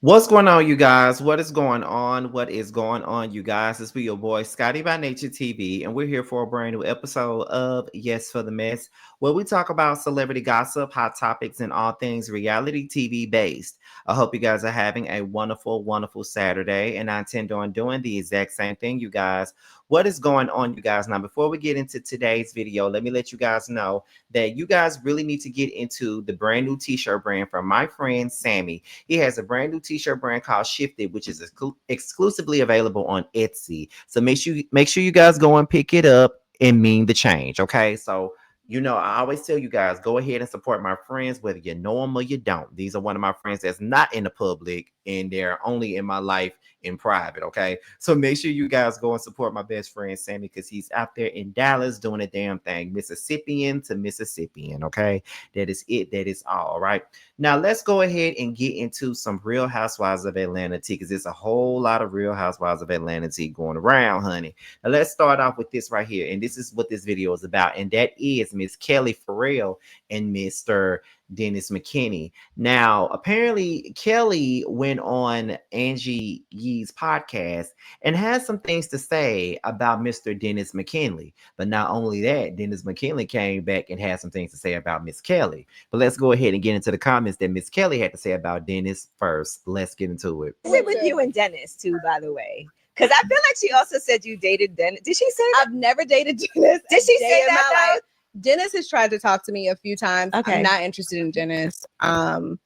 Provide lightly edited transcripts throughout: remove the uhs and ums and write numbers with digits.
What's going on, you guys? What is going on? What is going on, you guys? It's for your boy Scotty by Nature TV, and we're here for a brand new episode of Yes for the Mess, where we talk about celebrity gossip, hot topics, and all things reality TV based. I hope you guys are having a wonderful, wonderful Saturday, and I intend on doing the exact same thing, you guys. What is going on, you guys? Now, before we get into today's video, let me let you guys know that you guys really need to get into the brand new t-shirt brand from my friend Sammy. He has a brand new t-shirt brand called Shifted, which is exclusively available on Etsy. So make sure you guys go and pick it up and mean the change. Okay. So I always tell you guys, go ahead and support my friends, whether you know them or you don't. These are one of my friends that's not in the public and they're only in my life in private. Okay. So make sure you guys go and support my best friend Sammy because he's out there in Dallas doing a damn thing, Mississippian to Mississippian. Okay. That is it. That is all right. Now let's go ahead and get into some Real Housewives of Atlanta tea because there's a whole lot of Real Housewives of Atlanta tea going around, honey. Now let's start off with this right here, and this is what this video is about, and that is Miss Kelli Ferrell and Mr. Dennis McKinney. Now, apparently, Kelly went on Angie Yee's podcast and had some things to say about Mr. Dennis McKinley. But not only that, Dennis McKinley came back and had some things to say about Miss Kelly. But let's go ahead and get into the comments that Miss Kelly had to say about Dennis first. Let's get into it. Is it with you and Dennis too, by the way? Because I feel like she also said you dated Dennis. Did she say that? I've never dated Dennis. Did she say that? Dennis has tried to talk to me a few times. Okay. I'm not interested in Dennis. Again,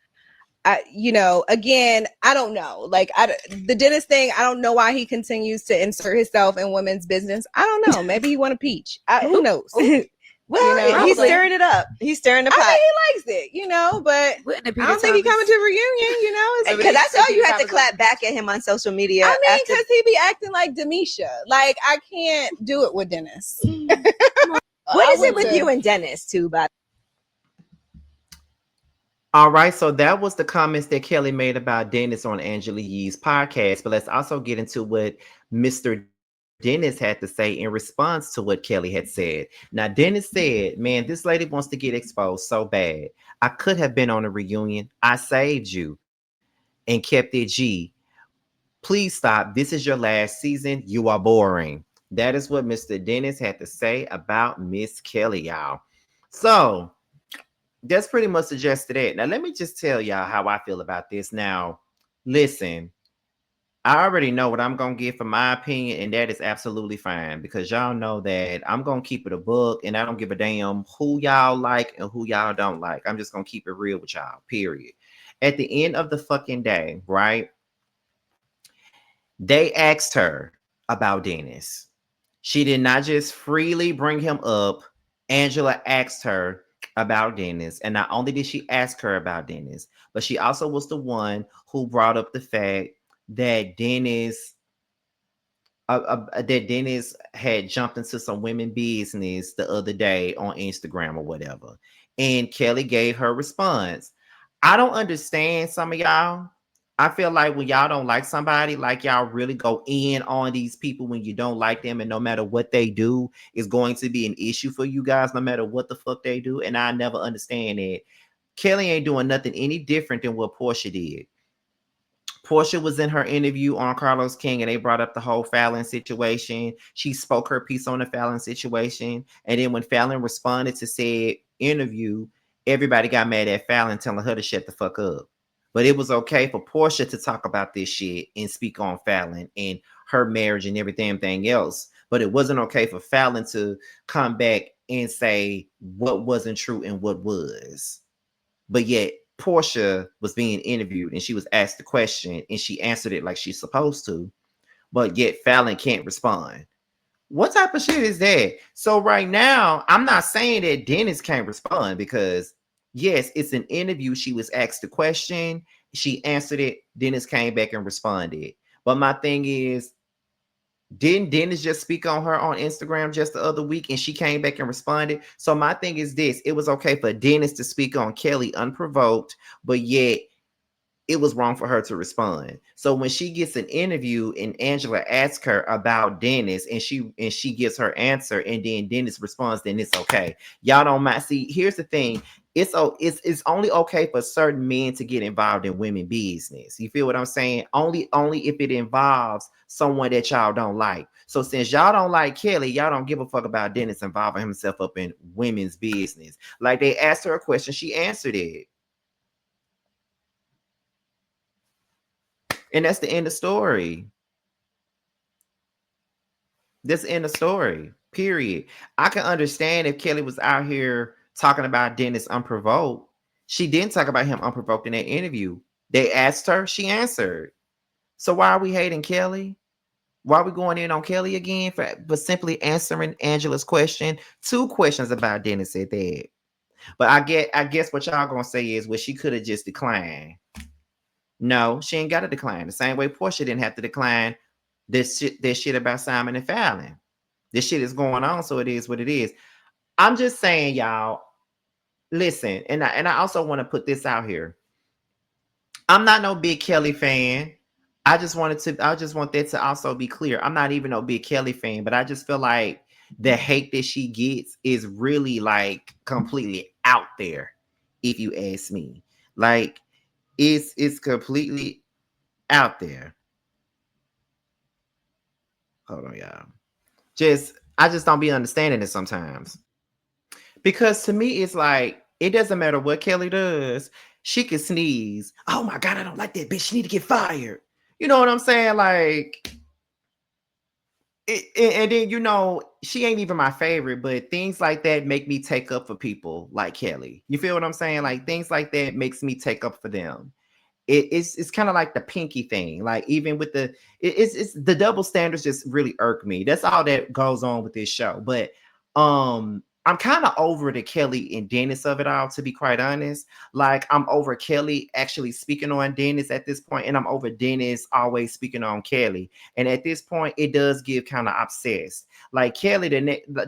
I don't know. The Dennis thing, I don't know why he continues to insert himself in women's business. I don't know. Maybe he want to peach. Who knows? Well, he's stirring it up. He's stirring the pot. I mean, he likes it, but I don't think he coming to a reunion, Because I saw you had to clap back at him on social media. I mean, because he be acting like Demisha. Like, I can't do it with Dennis. What is it with you and Dennis too, by All right, so that was the comments that Kelly made about Dennis on Angela Yee's podcast. But let's also get into what Mr. Dennis had to say in response to what Kelly had said. Now, Dennis said, man, this lady wants to get exposed so bad. I could have been on a reunion. I saved you and kept it G. Please stop. This is your last season. You are boring. That is what Mr. Dennis had to say about Miss Kelly, y'all. So that's pretty much suggested it. Now, let me just tell y'all how I feel about this. Now, listen, I already know what I'm going to get for my opinion, and that is absolutely fine because y'all know that I'm going to keep it a book, and I don't give a damn who y'all like and who y'all don't like. I'm just going to keep it real with y'all, period. At the end of the fucking day, right, they asked her about Dennis. She did not just freely bring him up. Angela asked her about Dennis. And not only did she ask her about Dennis, but she also was the one who brought up the fact that Dennis had jumped into some women business the other day on Instagram or whatever. And Kelly gave her response. I don't understand some of y'all. I feel like when y'all don't like somebody, like y'all really go in on these people when you don't like them, and no matter what they do is going to be an issue for you guys, no matter what the fuck they do. And I never understand it. Kelly ain't doing nothing any different than what Portia did. Portia was in her interview on Carlos King and they brought up the whole Fallon situation. She spoke her piece on the Fallon situation. And then when Fallon responded to said interview, everybody got mad at Fallon telling her to shut the fuck up. But it was okay for Portia to talk about this shit and speak on Fallon and her marriage and everything else. But it wasn't okay for Fallon to come back and say what wasn't true and what was. But yet Portia was being interviewed and she was asked the question and she answered it like she's supposed to. But yet Fallon can't respond. What type of shit is that? So right now, I'm not saying that Dennis can't respond because yes, it's an interview. She was asked the question. She answered it. Dennis came back and responded. But my thing is, didn't Dennis just speak on her on Instagram just the other week and she came back and responded? So my thing is this. It was okay for Dennis to speak on Kelly unprovoked, but yet it was wrong for her to respond. So when she gets an interview and Angela asks her about Dennis and she gives her answer and then Dennis responds, then it's okay. Y'all don't mind. See, here's the thing. It's only okay for certain men to get involved in women business. You feel what I'm saying? Only if it involves someone that y'all don't like. So since y'all don't like Kelly, y'all don't give a fuck about Dennis involving himself up in women's business. Like they asked her a question, she answered it. And that's the end of story. That's the end of story, period. I can understand if Kelly was out here talking about Dennis unprovoked. She didn't talk about him unprovoked in that interview. They asked her, she answered. So why are we hating Kelly? Why are we going in on Kelly again for simply answering Angela's question? 2 questions about Dennis at that. But I guess what y'all gonna say is, well, she could have just declined. No, she ain't got to decline. The same way Portia didn't have to decline this shit about Simon and Fallon. This shit is going on, so it is what it is. I'm just saying, y'all, listen, and I also want to put this out here. I'm not no big Kelly fan. I just want that to also be clear. I'm not even no big Kelly fan, but I just feel like the hate that she gets is really like completely out there, if you ask me. Like, it's completely out there. Hold on, y'all. I just don't be understanding it sometimes. Because to me, it's like, it doesn't matter what Kelly does. She can sneeze. Oh my God, I don't like that bitch. She need to get fired. You know what I'm saying? Like, and then, you know, she ain't even my favorite, but things like that make me take up for people like Kelly. You feel what I'm saying? Like, things like that makes me take up for them. It's kind of like the Pinky thing. Like, even with it's the double standards just really irk me. That's all that goes on with this show. But I'm kind of over the Kelly and Dennis of it all, to be quite honest. Like, I'm over Kelly actually speaking on Dennis at this point, and I'm over Dennis always speaking on Kelly. And at this point, it does give kind of obsessed. Like, Kelly,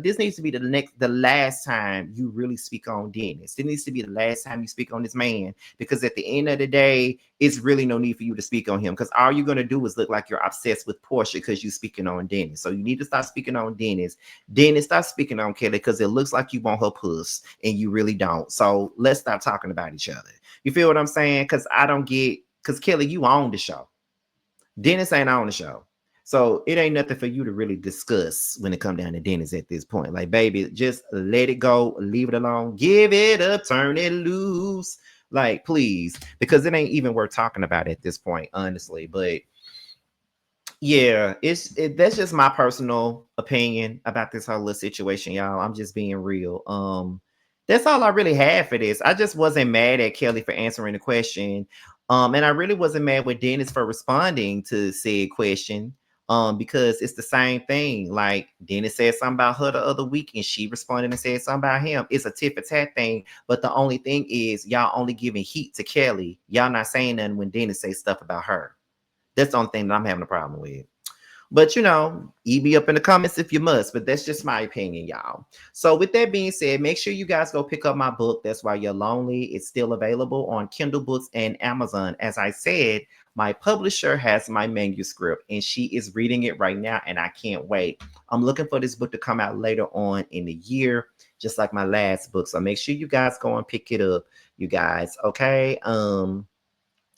this needs to be the last time you really speak on Dennis. It needs to be the last time you speak on this man, because at the end of the day, it's really no need for you to speak on him, because all you're going to do is look like you're obsessed with Portia because you're speaking on Dennis. So you need to stop speaking on Dennis. Dennis, stop speaking on Kelly, because it looks like you want her puss and you really don't. So let's stop talking about each other. You feel what I'm saying? Because Kelly, you own the show. Dennis ain't on the show. So it ain't nothing for you to really discuss when it come down to Dennis at this point. Like, baby, just let it go. Leave it alone. Give it up. Turn it loose. Like, please. Because it ain't even worth talking about at this point, honestly. But yeah, that's just my personal opinion about this whole little situation, y'all. I'm just being real. That's all I really had for this. I just wasn't mad at Kelly for answering the question. And I really wasn't mad with Dennis for responding to said question. Because it's the same thing. Like, Dennis said something about her the other week and she responded and said something about him. It's a tit for tat thing. But the only thing is, y'all only giving heat to Kelly. Y'all not saying nothing when Dennis says stuff about her. That's the only thing that I'm having a problem with. But, you know, eat me up in the comments if you must. But that's just my opinion, y'all. So with that being said, make sure you guys go pick up my book, That's Why You're Lonely. It's still available on Kindle Books and Amazon. As I said, my publisher has my manuscript and she is reading it right now, and I can't wait. I'm looking for this book to come out later on in the year, just like my last book. So make sure you guys go and pick it up, you guys. Okay.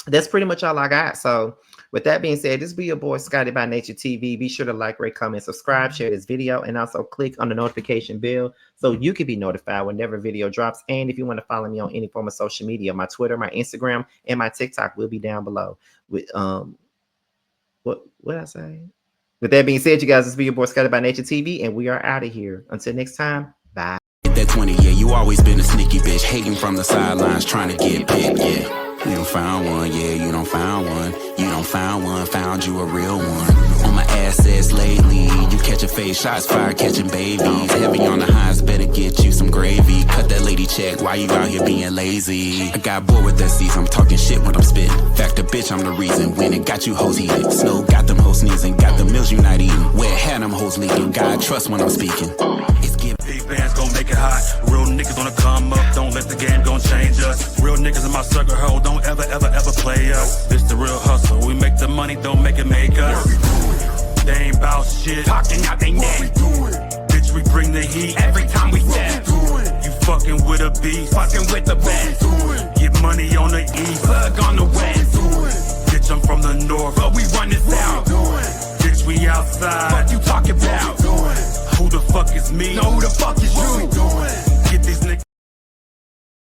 That's pretty much all I got. So with that being said, this be your boy Scotty by Nature TV. Be sure to like, rate, comment, subscribe, share this video, and also click on the notification bell so you can be notified whenever video drops. And if you want to follow me on any form of social media, my Twitter, my Instagram, and my TikTok will be down below. With what I say? With that being said, you guys, this be your boy Scotty by Nature TV, and we are out of here. Until next time, bye. That 20, yeah, you always been a sneaky bitch, hating from the sidelines, trying to get picked, yeah. You don't found one, yeah, you don't found one. You don't found one, found you a real one. On my assets lately, you catching face shots, fire catching babies. Heavy on the highs, better get you some gravy. Cut that lady check, why you out here being lazy? I got bored with that season, I'm talking shit when I'm spitting. Fact, the bitch, I'm the reason. When it got you hoes heated. Snow got them hoes sneezing, got the meals you not eating. Where had them hoes leaking, God trust when I'm speaking. It's giving. These bands gon' make it hot. Real niggas gonna come up, don't let the game gon' change us. Real niggas in my circle, ho, don't ever play us. This the real hustle. We make the money, don't make it make us. They ain't bout shit. Talking out they neck. Bitch, we bring the heat every time we step. You fucking with a beast, fucking with the best. Get money on the east, plug on the west. Bitch, I'm from the north, but we run this out. Bitch, we outside. What you talking about? Who the fuck is me? No, who the fuck is you? Get these niggas.